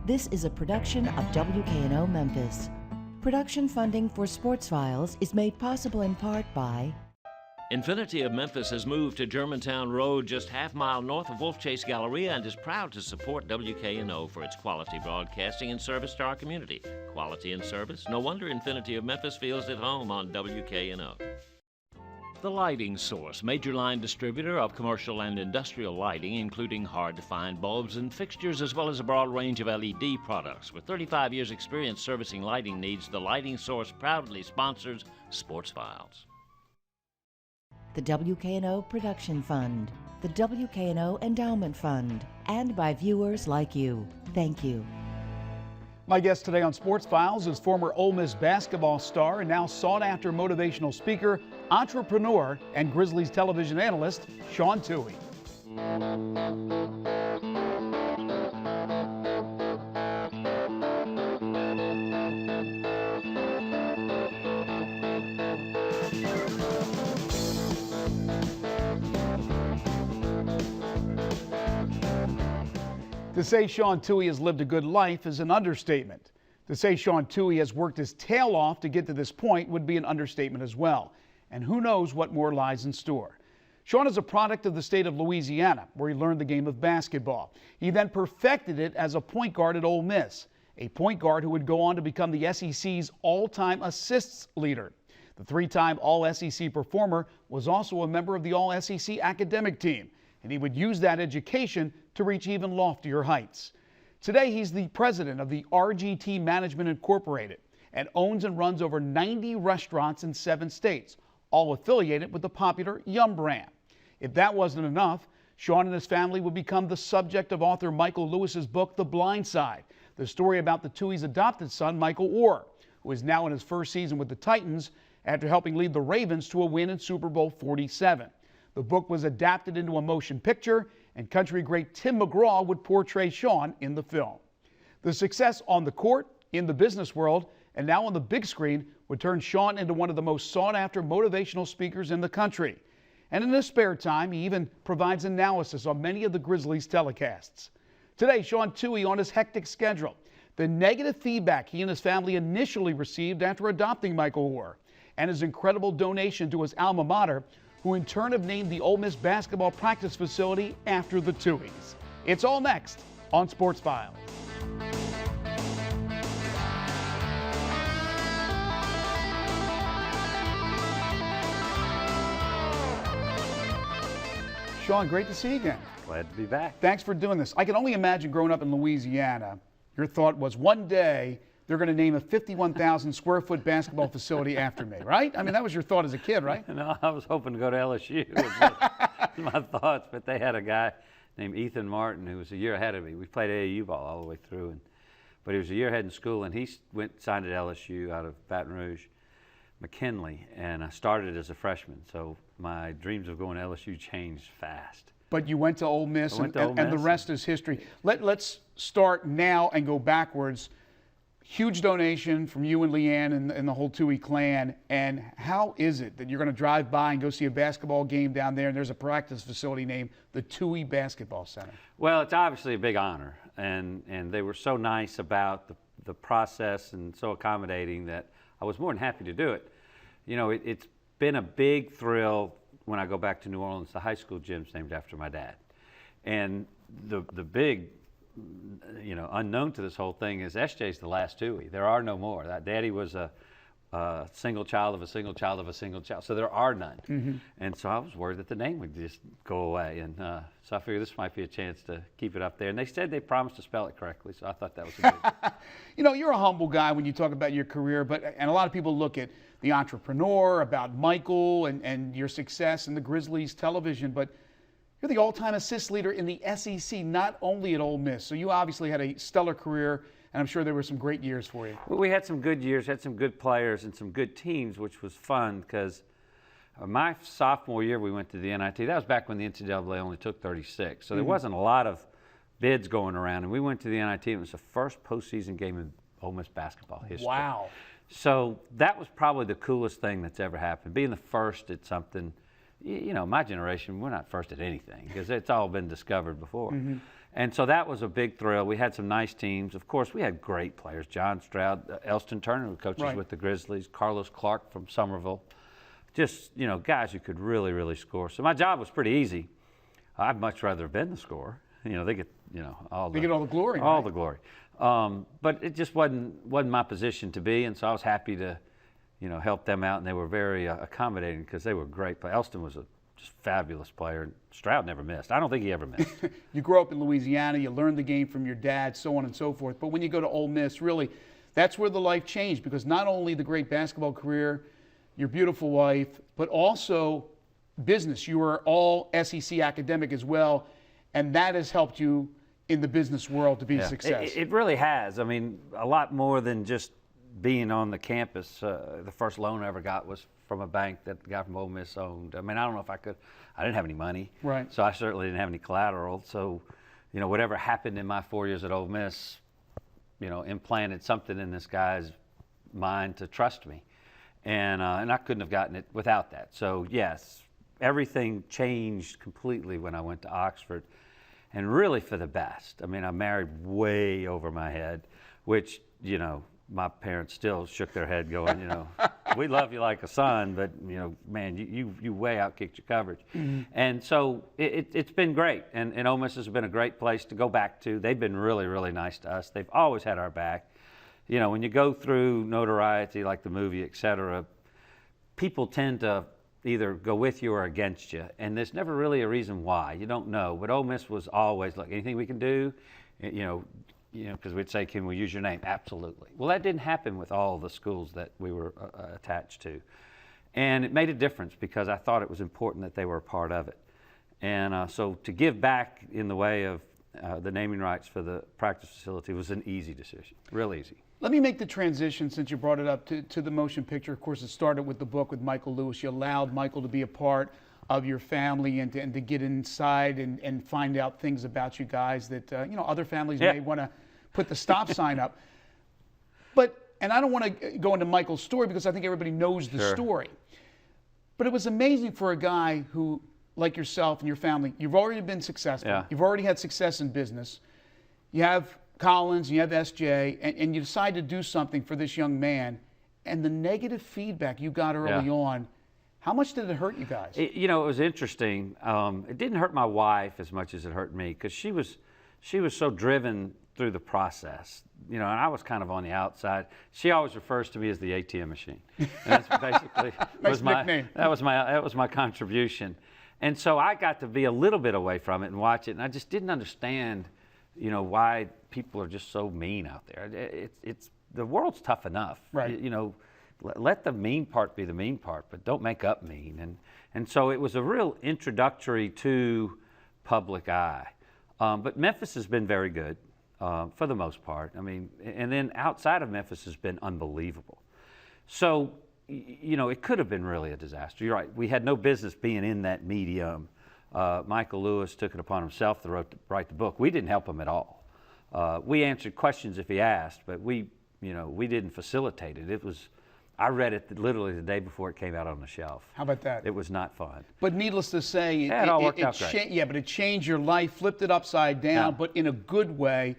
This is a production of WKNO Memphis. Production funding for Sports Files is made possible in part by Infinity of Memphis has moved to Germantown Road, just half-mile north of Wolf Chase Galleria, and is proud to support WKNO for its quality broadcasting and service to our community. Quality and service? No wonder Infinity of Memphis feels at home on WKNO. The Lighting Source, major line distributor of commercial and industrial lighting, including hard-to-find bulbs and fixtures, as well as a broad range of LED products. With 35 years' experience servicing lighting needs, The Lighting Source proudly sponsors Sports Files. The WKNO Production Fund, the WKNO Endowment Fund, and by viewers like you. Thank you. My guest today on Sports Files is former Ole Miss basketball star and now sought-after motivational speaker, entrepreneur, and Grizzlies television analyst, Sean Tuohy. To say Sean Tuohy has lived a good life is an understatement. To say Sean Tuohy has worked his tail off to get to this point would be an understatement as well. And who knows what more lies in store. Sean is a product of the state of Louisiana, where he learned the game of basketball. He then perfected it as a point guard at Ole Miss, a point guard who would go on to become the SEC's all-time assists leader. The three-time All-SEC performer was also a member of the All-SEC academic team, and he would use that education to reach even loftier heights. Today, he's the president of the RGT Management Incorporated and owns and runs over 90 restaurants in 7 states, all affiliated with the popular Yum brand. If that wasn't enough, Sean and his family would become the subject of author Michael Lewis's book, The Blind Side, the story about the Tuohy's adopted son, Michael Orr, who is now in his first season with the Titans after helping lead the Ravens to a win in Super Bowl 47. The book was adapted into a motion picture, and country great Tim McGraw would portray Sean in the film. The success on the court, in the business world, and now on the big screen would turn Sean into one of the most sought-after motivational speakers in the country. And in his spare time, he even provides analysis on many of the Grizzlies telecasts. Today, Sean Tuohy on his hectic schedule, the negative feedback he and his family initially received after adopting Michael Orr, and his incredible donation to his alma mater, who in turn have named the Ole Miss basketball practice facility after the Tuohys. It's all next on Sports Files. Sean, great to see you again. Glad to be back. Thanks for doing this. I can only imagine growing up in Louisiana, your thought was one day they're going to name a 51,000 square foot basketball facility after me, right? I mean, that was your thought as a kid, right? No, I was hoping to go to LSU. My thoughts, but they had a guy named Ethan Martin who was a year ahead of me. We played AAU ball all the way through, but he was a year ahead in school, and he signed at LSU out of Baton Rouge, McKinley, and I started as a freshman. So my dreams of going to LSU changed fast. But you went to Ole Miss, and the rest is history. Let's start now and go backwards. Huge donation from you and Leanne and the whole Tuohy clan. And how is it that you're going to drive by and go see a basketball game down there, and there's a practice facility named the Tuohy Basketball Center? Well, it's obviously a big honor, and they were so nice about the process and so accommodating that I was more than happy to do it. You know, it's been a big thrill when I go back to New Orleans. The high school gym's named after my dad. And the big, you know, unknown to this whole thing is SJ's the last Tuohy. There are no more. That daddy was a single child of a single child of a single child, so there are none. Mm-hmm. And so I was worried that the name would just go away, and so I figured this might be a chance to keep it up there. And they said they promised to spell it correctly, so I thought that was a good. You know, you're a humble guy when you talk about your career, and a lot of people look at the entrepreneur, about Michael and your success in the Grizzlies television, but you're the all-time assist leader in the SEC, not only at Ole Miss. So you obviously had a stellar career, and I'm sure there were some great years for you. Well, we had some good years, had some good players, and some good teams, which was fun because my sophomore year we went to the NIT. That was back when the NCAA only took 36, so there wasn't a lot of bids going around, and we went to the NIT. It was the first postseason game in Ole Miss basketball history. Wow. So that was probably the coolest thing that's ever happened, being the first at something. You know, my generation, we're not first at anything because it's all been discovered before. Mm-hmm. And so that was a big thrill. We had some nice teams. Of course, we had great players. John Stroud, Elston Turner, who coaches with the Grizzlies, Carlos Clark from Somerville. Just, you know, guys who could really, really score. So my job was pretty easy. I'd much rather have been the scorer. You know, they get, you know, they get all the glory. All right? the glory. But it just wasn't my position to be, and so I was happy to, you know, help them out, and they were very accommodating because they were great. Elston was a just fabulous player, and Stroud never missed. I don't think he ever missed. You grew up in Louisiana, you learned the game from your dad, so on and so forth. But when you go to Ole Miss, really, that's where the life changed, because not only the great basketball career, your beautiful wife, but also business. You were all SEC academic as well, and that has helped you in the business world to be a success. It really has. I mean, a lot more than just being on the campus. The first loan I ever got was from a bank that the guy from Ole Miss owned. I mean, I don't know if I didn't have any money. Right. So I certainly didn't have any collateral. So, you know, whatever happened in my 4 years at Ole Miss, you know, implanted something in this guy's mind to trust me. And I couldn't have gotten it without that. So, yes, everything changed completely when I went to Oxford, and really for the best. I mean, I married way over my head, which, you know, my parents still shook their head going, you know, we love you like a son, but, you know, man, you way outkicked your coverage. Mm-hmm. And so it's been great. And Ole Miss has been a great place to go back to. They've been really, really nice to us. They've always had our back. You know, when you go through notoriety like the movie, et cetera, people tend to either go with you or against you. And there's never really a reason why. You don't know. But Ole Miss was always, look, anything we can do, you know, because we'd say, can we use your name? Absolutely. Well, that didn't happen with all the schools that we were attached to. And it made a difference because I thought it was important that they were a part of it. And so to give back in the way of the naming rights for the practice facility was an easy decision, real easy. Let me make the transition, since you brought it up, to the motion picture. Of course, it started with the book with Michael Lewis. You allowed Michael to be a part of your family and to get inside and find out things about you guys that, you know, other families may want to put the stop sign up. And I don't want to go into Michael's story because I think everybody knows the story. But it was amazing for a guy who, like yourself and your family, you've already been successful. Yeah. You've already had success in business. You have Collins, you have SJ, and you decide to do something for this young man. And the negative feedback you got early on, how much did it hurt you guys? You know, it was interesting. It didn't hurt my wife as much as it hurt me, because she was so driven through the process. You know, and I was kind of on the outside. She always refers to me as the ATM machine. And that's basically that was my contribution. And so I got to be a little bit away from it and watch it, and I just didn't understand, you know, why people are just so mean out there. It's the world's tough enough. Right. You know, let the mean part be the mean part, but don't make up mean. And so it was a real introductory to public eye. But Memphis has been very good for the most part. I mean, and then outside of Memphis has been unbelievable. So, you know, it could have been really a disaster. You're right. We had no business being in that medium. Michael Lewis took it upon himself to write the book. We didn't help him at all. We answered questions if he asked, but we didn't facilitate it. I read it literally the day before it came out on the shelf. How about that? It was not fun. But needless to say, it all worked out great. But it changed your life, flipped it upside down, but in a good way.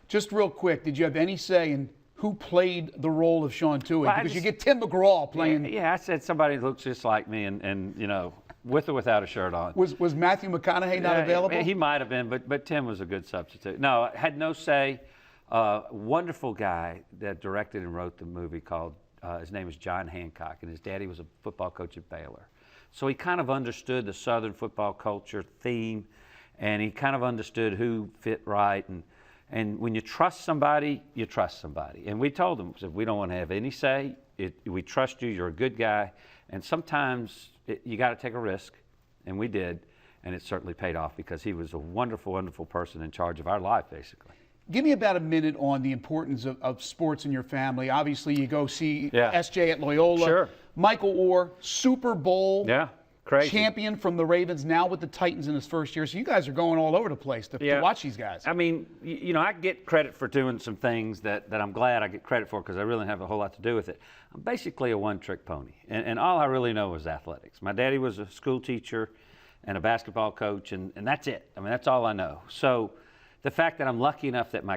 Just real quick, did you have any say in who played the role of Sean Tuohy? Well, because you get Tim McGraw playing. Yeah, I said somebody who looks just like me, and you know, with or without a shirt on. Was Matthew McConaughey not available? He might have been, but Tim was a good substitute. No, I had no say. Wonderful guy that directed and wrote the movie called, his name is John Hancock, and his daddy was a football coach at Baylor. So he kind of understood the Southern football culture theme, and he kind of understood who fit right. And when you trust somebody, you trust somebody. And we told him, we don't want to have any say. We trust you. You're a good guy. And sometimes you got to take a risk, and we did. And it certainly paid off because he was a wonderful, wonderful person in charge of our life, basically. Give me about a minute on the importance of sports in your family. Obviously, you go see SJ at Loyola. Sure. Michael Orr, Super Bowl champion from the Ravens, now with the Titans in his first year. So you guys are going all over the place to watch these guys. I mean, you know, I get credit for doing some things that I'm glad I get credit for because I really don't have a whole lot to do with it. I'm basically a one-trick pony, and all I really know is athletics. My daddy was a school teacher and a basketball coach, and that's it. I mean, that's all I know. So, the fact that I'm lucky enough that my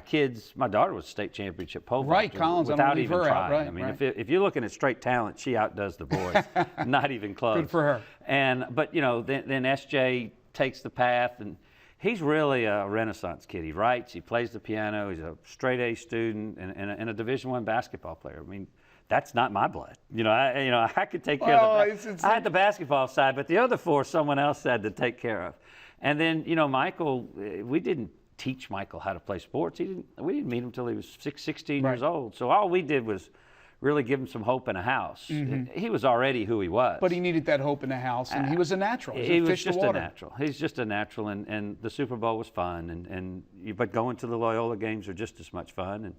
daughter was state championship pole Right, vaulter Collins, I'm without gonna leave even her out, trying. right, I mean, right. if you're looking at straight talent, she outdoes the boys, not even close. Good for her. But then SJ takes the path, and he's really a Renaissance kid. He writes, he plays the piano, he's a straight A student, and a Division I basketball player. I mean, that's not my blood. I could take care of the. I had the basketball side, but the other four, someone else had to take care of. And then, Michael, we didn't teach Michael how to play sports. We didn't meet him until he was 16 years old. So all we did was really give him some hope in a house. Mm-hmm. He was already who he was. But he needed that hope in a house, and he was a natural. He was just a natural. He's just a natural, and the Super Bowl was fun. But going to the Loyola games are just as much fun, and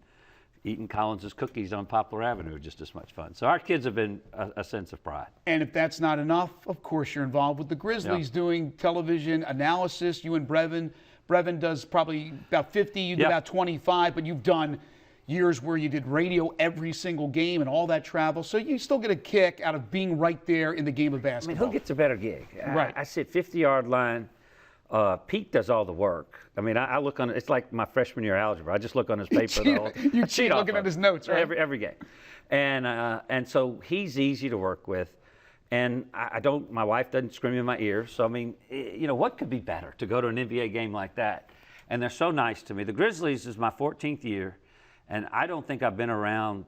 eating Collins's cookies on Poplar Avenue are just as much fun. So our kids have been a sense of pride. And if that's not enough, of course you're involved with the Grizzlies doing television analysis. You and Brevin. Brevin does probably about 50, you do about 25, but you've done years where you did radio every single game and all that travel. So you still get a kick out of being right there in the game of basketball. I mean, who gets a better gig? Right. I sit 50-yard line. Pete does all the work. I mean, I look on, it's like my freshman year algebra. I just look on his paper. You cheat looking at his notes, right? Every game. And so he's easy to work with. And my wife doesn't scream in my ear. So, I mean, what could be better to go to an NBA game like that? And they're so nice to me. The Grizzlies is my 14th year, and I don't think I've been around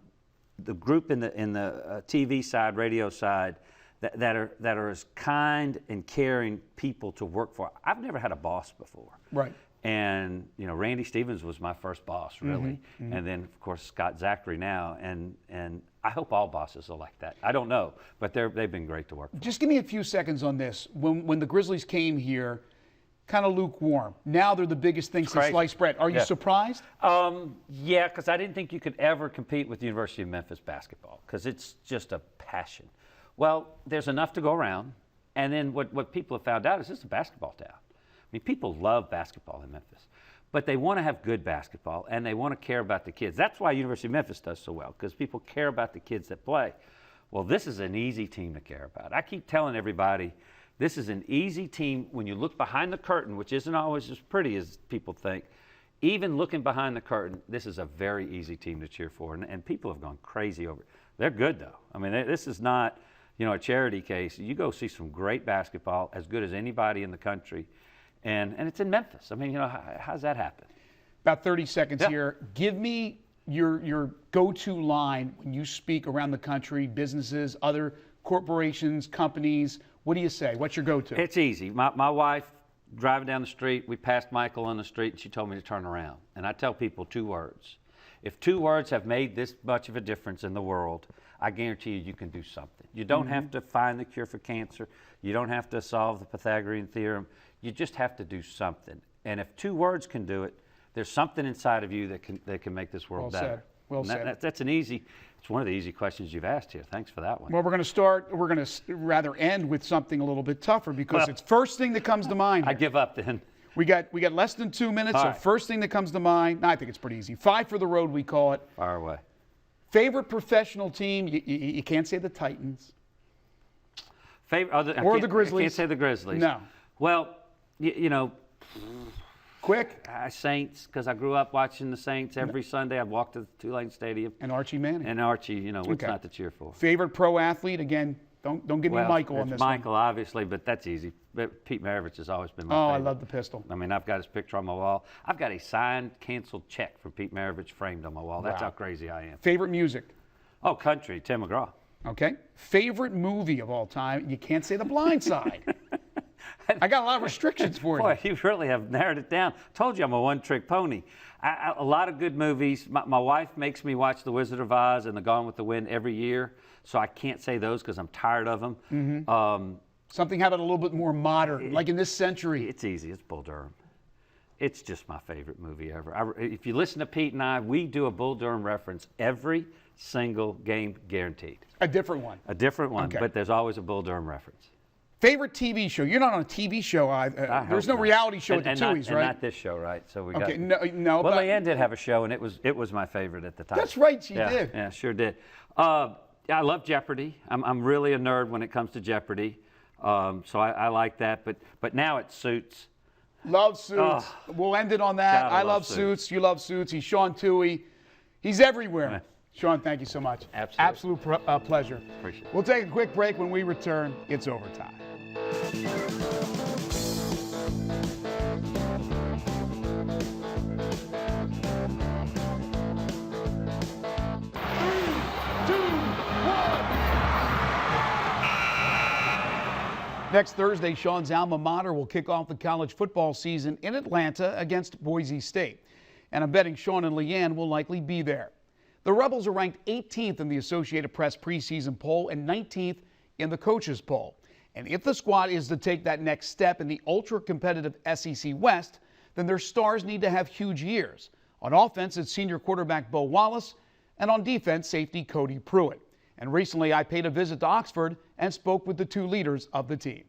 the group in the TV side, radio side, that are as kind and caring people to work for. I've never had a boss before. Right. And, Randy Stevens was my first boss, really. Mm-hmm. And then, of course, Scott Zachary now. And I hope all bosses are like that. I don't know, but they've been great to work for. Just give me a few seconds on this. When the Grizzlies came here, kind of lukewarm. Now they're the biggest thing since sliced bread. Are you surprised? Yeah, because I didn't think you could ever compete with the University of Memphis basketball, because it's just a passion. Well, there's enough to go around. And then what people have found out is it's a basketball town. I mean, people love basketball in Memphis, but they want to have good basketball, and they want to care about the kids. That's why University of Memphis does so well, because people care about the kids that play. Well, this is an easy team to care about. I keep telling everybody, this is an easy team. When you look behind the curtain, which isn't always as pretty as people think, even looking behind the curtain, this is a very easy team to cheer for, and people have gone crazy over it. They're good, though. I mean, this is not, a charity case. You go see some great basketball, as good as anybody in the country. And it's in Memphis. I mean, how's that happen? About 30 seconds here. Give me your go-to line when you speak around the country, businesses, other corporations, companies. What do you say? What's your go-to? It's easy. My wife, driving down the street, we passed Michael on the street, and she told me to turn around. And I tell people 2 words. If 2 words have made this much of a difference in the world, I guarantee you can do something. You don't have to find the cure for cancer. You don't have to solve the Pythagorean theorem. You just have to do something. And if 2 words can do it, there's something inside of you that can make this world better. Well said. That's it's one of the easy questions you've asked here. Thanks for that one. Well, we're going to rather end with something a little bit tougher, because it's first thing that comes to mind here. I give up then. We got less than 2 minutes, All so right. first thing that comes to mind, I think it's pretty easy. 5 for the road, we call it. Fire away. Favorite professional team? You can't say the Titans. Or the Grizzlies. I can't say the Grizzlies. No. Well, Quick. Saints, because I grew up watching the Saints every Sunday. I'd walk to the Tulane Stadium. And Archie Manning. And Archie, what's not to cheer for? Favorite pro athlete? Again, don't give me Michael on this Michael, one. obviously, but that's easy. But Pete Maravich has always been my favorite. I love the pistol. I mean, I've got his picture on my wall. I've got a signed, canceled check from Pete Maravich framed on my wall. That's how crazy I am. Favorite music? Oh, country, Tim McGraw. Okay. Favorite movie of all time? You can't say The Blind Side. I got a lot of restrictions for you. Boy, you really have narrowed it down. Told you I'm a one-trick pony. A lot of good movies. My wife makes me watch The Wizard of Oz and The Gone with the Wind every year, so I can't say those because I'm tired of them. Mm-hmm. Something how about a little bit more modern, like in this century? It's easy. It's Bull Durham. It's just my favorite movie ever. If you listen to Pete and I, we do a Bull Durham reference every single game, guaranteed. A different one. A different one, but there's always a Bull Durham reference. Favorite TV show? You're not on a TV show. There's no reality show at the Tuohy's, right? And not this show, right? So we got. No. Well, Leanne did have a show, and it was my favorite at the time. That's right, she did. Yeah, sure did. I love Jeopardy. I'm really a nerd when it comes to Jeopardy, so I like that. But now it suits. Love Suits. Oh, We'll end it on that. God, I love Suits. You love Suits. He's Sean Tuohy. He's everywhere. Yeah. Sean, thank you so much. Absolutely. Absolute pleasure. Appreciate it. We'll take a quick break. When we return, it's overtime. Next Thursday, Sean's alma mater will kick off the college football season in Atlanta against Boise State. And I'm betting Sean and Leanne will likely be there. The Rebels are ranked 18th in the Associated Press preseason poll and 19th in the coaches poll. And if the squad is to take that next step in the ultra-competitive SEC West, then their stars need to have huge years. On offense, it's senior quarterback Bo Wallace, and on defense, safety Cody Prewitt. And recently, I paid a visit to Oxford and spoke with the two leaders of the team.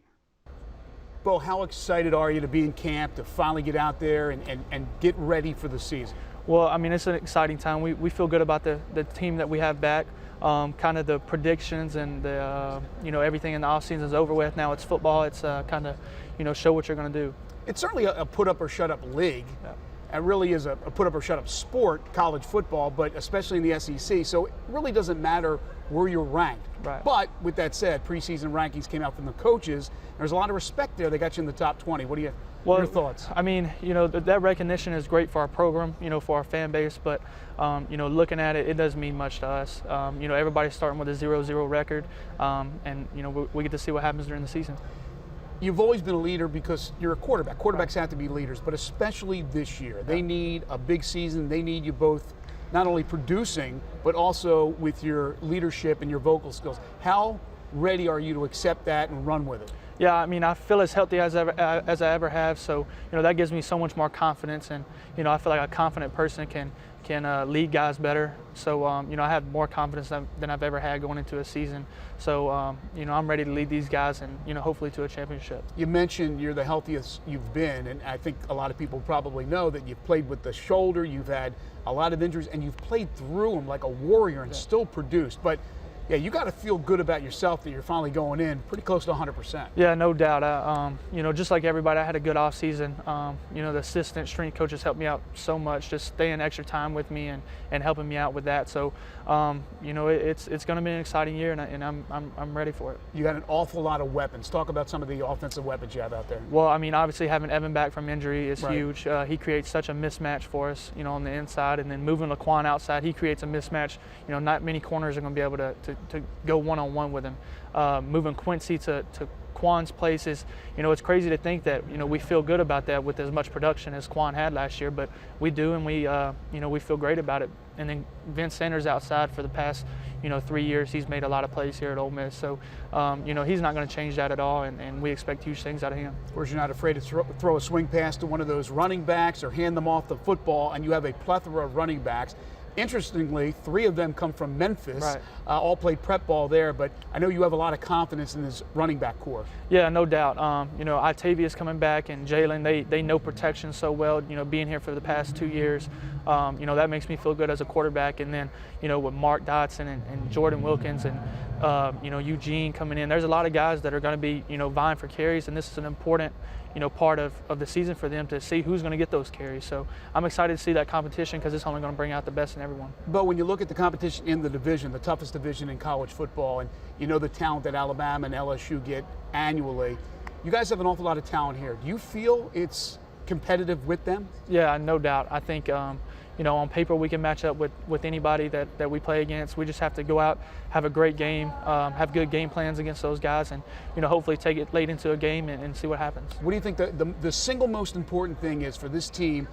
Bo, how excited are you to be in camp, to finally get out there and get ready for the season? Well, I mean, it's an exciting time. We feel good about the team that we have back. Kind of the predictions and the, everything in the offseason is over with. Now it's football. It's kind of, show what you're going to do. It's certainly a put-up-or-shut-up league. Yeah. It really is a put-up-or-shut-up sport, college football, but especially in the SEC. So it really doesn't matter where you're ranked. Right. But with that said, preseason rankings came out from the coaches. There's a lot of respect there. They got you in the top 20. What are your thoughts? I mean, that recognition is great for our program, for our fan base, but, looking at it, it doesn't mean much to us. Everybody's starting with a 0-0 record, and, we get to see what happens during the season. You've always been a leader because you're a quarterback. Quarterbacks have to be leaders, but especially this year. They need a big season. They need you both not only producing, but also with your leadership and your vocal skills. How ready are you to accept that and run with it? Yeah, I mean, I feel as healthy as I ever have, so, that gives me so much more confidence, and, I feel like a confident person can lead guys better. So, I have more confidence than I've ever had going into a season. So, I'm ready to lead these guys and, hopefully to a championship. You mentioned you're the healthiest you've been, and I think a lot of people probably know that you've played with the shoulder, you've had a lot of injuries, and you've played through them like a warrior and still produced. But yeah, you got to feel good about yourself that you're finally going in pretty close to 100%. Yeah, no doubt. Just like everybody, I had a good off season. The assistant strength coaches helped me out so much, just staying extra time with me and helping me out with that. So, it's going to be an exciting year, and I'm ready for it. You got an awful lot of weapons. Talk about some of the offensive weapons you have out there. Well, I mean, obviously having Evan back from injury is right. huge. He creates such a mismatch for us, on the inside, and then moving Laquan outside, he creates a mismatch. Not many corners are going to be able to go one-on-one with him. Moving Quincy to Quan's places, it's crazy to think that, we feel good about that with as much production as Quan had last year, but we do, and we feel great about it. And then Vince Sanders outside for the past, 3 years, he's made a lot of plays here at Ole Miss. So, he's not going to change that at all, and we expect huge things out of him. Of course, you're not afraid to throw a swing pass to one of those running backs or hand them off the football, and you have a plethora of running backs. Interestingly, 3 of them come from Memphis, right. All played prep ball there, but I know you have a lot of confidence in this running back core. Yeah, no doubt. Octavius coming back and Jalen, they know protection so well, being here for the past 2 years. That makes me feel good as a quarterback. And then, with Mark Dotson and Jordan Wilkins and, Eugene coming in, there's a lot of guys that are going to be, vying for carries, and this is an important part of the season for them to see who's going to get those carries. So I'm excited to see that competition because it's only going to bring out the best in everyone. But when you look at the competition in the division, the toughest division in college football, and the talent that Alabama and LSU get annually, you guys have an awful lot of talent here. Do you feel it's competitive with them? Yeah, no doubt. I think, on paper we can match up with anybody that we play against. We just have to go out, have a great game, have good game plans against those guys, and hopefully take it late into a game and see what happens. What do you think the single most important thing is for this team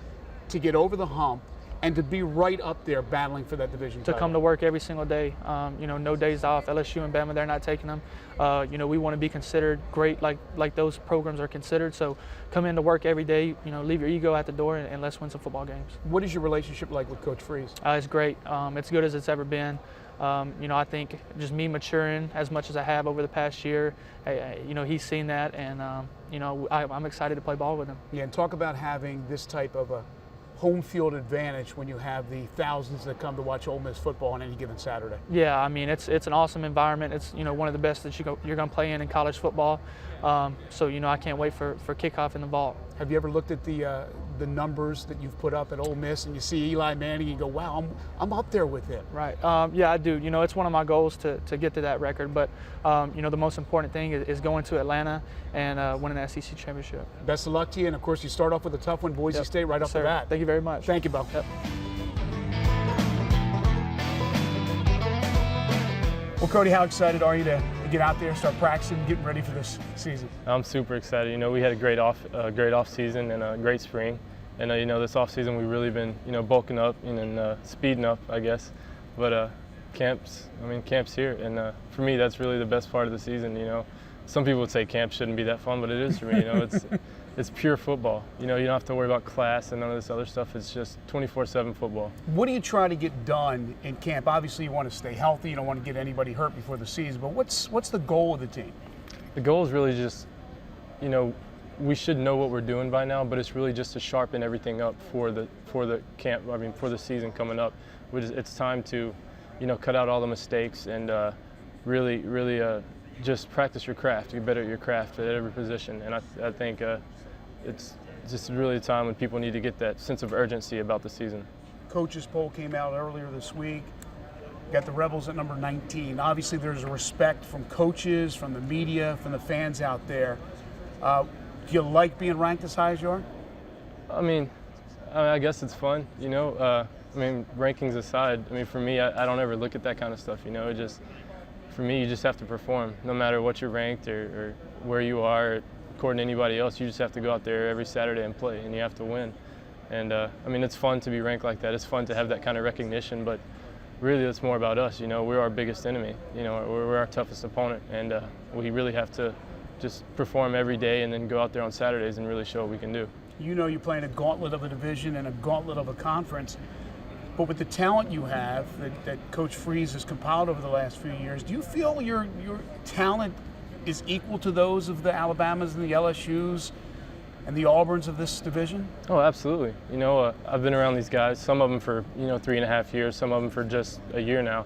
to get over the hump and to be right up there battling for that division title? To come to work every single day, no days off. LSU and Bama, they're not taking them. We want to be considered great like those programs are considered. So come into work every day, leave your ego at the door and let's win some football games. What is your relationship like with Coach Freeze? It's great. It's good as it's ever been. I think just me maturing as much as I have over the past year, he's seen that, and I'm excited to play ball with him. Yeah, and talk about having this type of home field advantage when you have the thousands that come to watch Ole Miss football on any given Saturday? Yeah, I mean, it's an awesome environment. It's, you know, one of the best that you're going to play in college football. So, you know, I can't wait for kickoff in the vault. Have you ever looked at the numbers that you've put up at Ole Miss and you see Eli Manning and you go, wow, I'm up there with him? Right. Yeah, I do. You know, it's one of my goals to get to that record. But, you know, the most important thing is going to Atlanta and winning the SEC championship. Best of luck to you. And, of course, you start off with a tough one, Boise State, right off the bat. Thank you very much. Thank you, Bo. Yep. Well, Cody, how excited are you to get out there, start practicing, getting ready for this season? I'm super excited. You know, we had a great off season and a great spring, and you know, this off season we've really been, you know, bulking up and speeding up, I guess. But camp's here, and for me that's really the best part of the season. You know, some people would say camp shouldn't be that fun, but it is for me. You know, it's pure football. You know, you don't have to worry about class and none of this other stuff. It's just 24/7 football. What do you try to get done in camp? Obviously, you want to stay healthy. You don't want to get anybody hurt before the season. But what's the goal of the team? The goal is really just, you know, we should know what we're doing by now, but it's really just to sharpen everything up for the camp. I mean, for the season coming up. It's time to, you know, cut out all the mistakes and really just practice your craft. Get better at your craft at every position. And I think it's just really a time when people need to get that sense of urgency about the season. Coaches poll came out earlier this week. Got the Rebels at number 19. Obviously, there's a respect from coaches, from the media, from the fans out there. Do you like being ranked as high as you are? I mean, I guess it's fun, you know. I mean, rankings aside, I mean, for me, I don't ever look at that kind of stuff, you know. It just, for me, you just have to perform. No matter what you're ranked or where you are, according to anybody else, you just have to go out there every Saturday and play, and you have to win. And, I mean, it's fun to be ranked like that. It's fun to have that kind of recognition, but really it's more about us, you know. We're our biggest enemy, you know. We're our toughest opponent, and we really have to just perform every day and then go out there on Saturdays and really show what we can do. You know you're playing a gauntlet of a division and a gauntlet of a conference, but with the talent you have that Coach Freeze has compiled over the last few years, do you feel your talent is equal to those of the Alabamas and the LSUs and the Auburns of this division? Oh, absolutely. You know, I've been around these guys, some of them for, you know, 3.5 years, some of them for just a year now,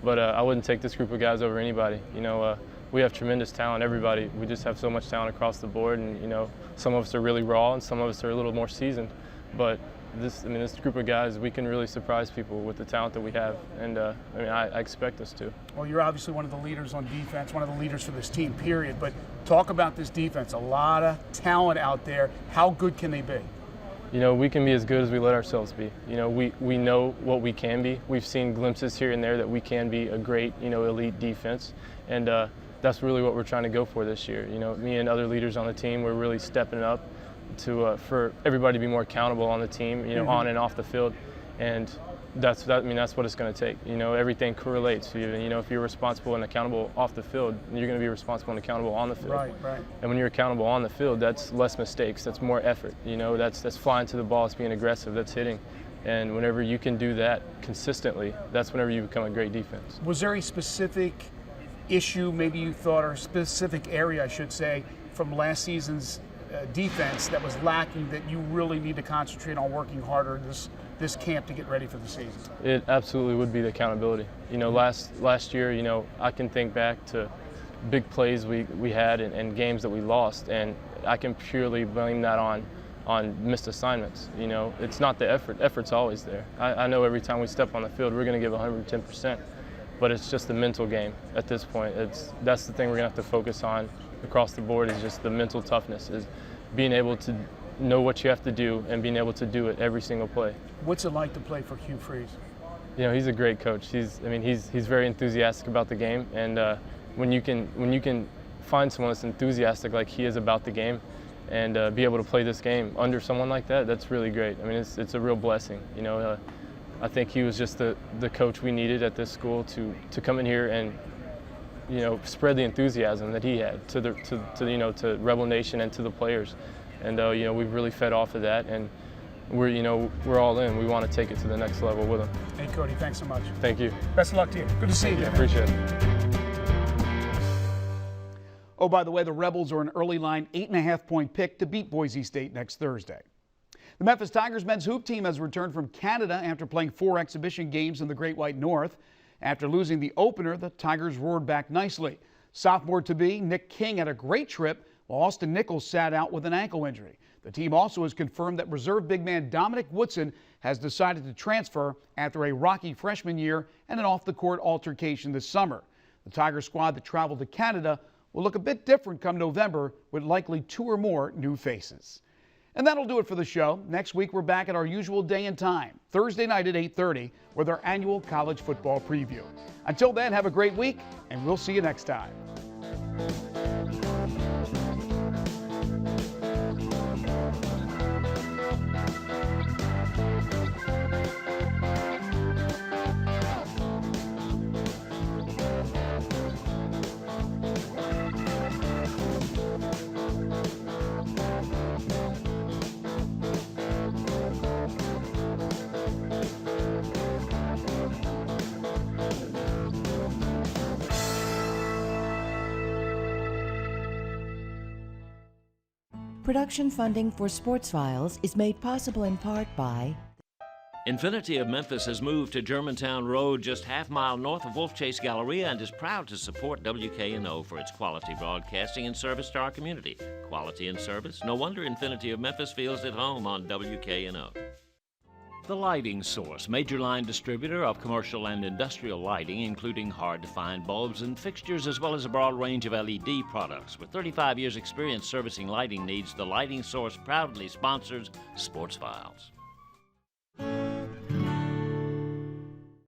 but I wouldn't take this group of guys over anybody. You know, we have tremendous talent, everybody. We just have so much talent across the board, and, you know, some of us are really raw and some of us are a little more seasoned, but this group of guys, we can really surprise people with the talent that we have, and I mean, I expect us to. Well, you're obviously one of the leaders on defense, one of the leaders for this team, period, but talk about this defense. A lot of talent out there. How good can they be? You know, we can be as good as we let ourselves be. You know, we know what we can be. We've seen glimpses here and there that we can be a great, you know, elite defense, and that's really what we're trying to go for this year. You know, me and other leaders on the team, we're really stepping up to for everybody to be more accountable on the team, you know, on and off the field, and that's what it's going to take. You know, everything correlates. You know, if you're responsible and accountable off the field, you're going to be responsible and accountable on the field. Right. And when you're accountable on the field, that's less mistakes, that's more effort. You know, that's flying to the ball, it's being aggressive, that's hitting. And whenever you can do that consistently, that's whenever you become a great defense. Was there a specific issue, maybe you thought, or a specific area, I should say, from last season's defense that was lacking that you really need to concentrate on working harder this camp to get ready for the season? It absolutely would be the accountability. You know, last year, you know, I can think back to big plays we had and games that we lost, and I can purely blame that on missed assignments. You know, it's not the effort. Effort's always there. I know every time we step on the field, we're going to give 110%, but it's just the mental game at this point. That's the thing we're going to have to focus on across the board, is just the mental toughness, is being able to know what you have to do and being able to do it every single play. What's it like to play for Hugh Freeze? You know, he's a great coach. He's very enthusiastic about the game, and when you can find someone that's enthusiastic like he is about the game, and be able to play this game under someone like that, that's really great. I mean, it's a real blessing. You know, I think he was just the coach we needed at this school to come in here and, you know, spread the enthusiasm that he had to Rebel Nation and to the players, and you know, we've really fed off of that, and we're all in. We want to take it to the next level with him. Hey, Cody, thanks so much. Thank you. Best of luck to you. Good to see you. Appreciate it. Oh, by the way, the Rebels are an early line 8.5-point pick to beat Boise State next Thursday. The Memphis Tigers men's hoop team has returned from Canada after playing 4 exhibition games in the Great White North. After losing the opener, the Tigers roared back nicely. Sophomore-to-be Nick King had a great trip, while Austin Nichols sat out with an ankle injury. The team also has confirmed that reserve big man Dominic Woodson has decided to transfer after a rocky freshman year and an off-the-court altercation this summer. The Tiger squad that traveled to Canada will look a bit different come November, with likely 2 or more new faces. And that'll do it for the show. Next week, we're back at our usual day and time, Thursday night at 8:30, with our annual college football preview. Until then, have a great week, and we'll see you next time. Production funding for Sports Files is made possible in part by Infinity of Memphis has moved to Germantown Road, just half-mile north of Wolf Chase Galleria, and is proud to support WKNO for its quality broadcasting and service to our community. Quality and service? No wonder Infinity of Memphis feels at home on WKNO. The Lighting Source, major line distributor of commercial and industrial lighting, including hard-to-find bulbs and fixtures, as well as a broad range of LED products. With 35 years' experience servicing lighting needs, The Lighting Source proudly sponsors Sports Files.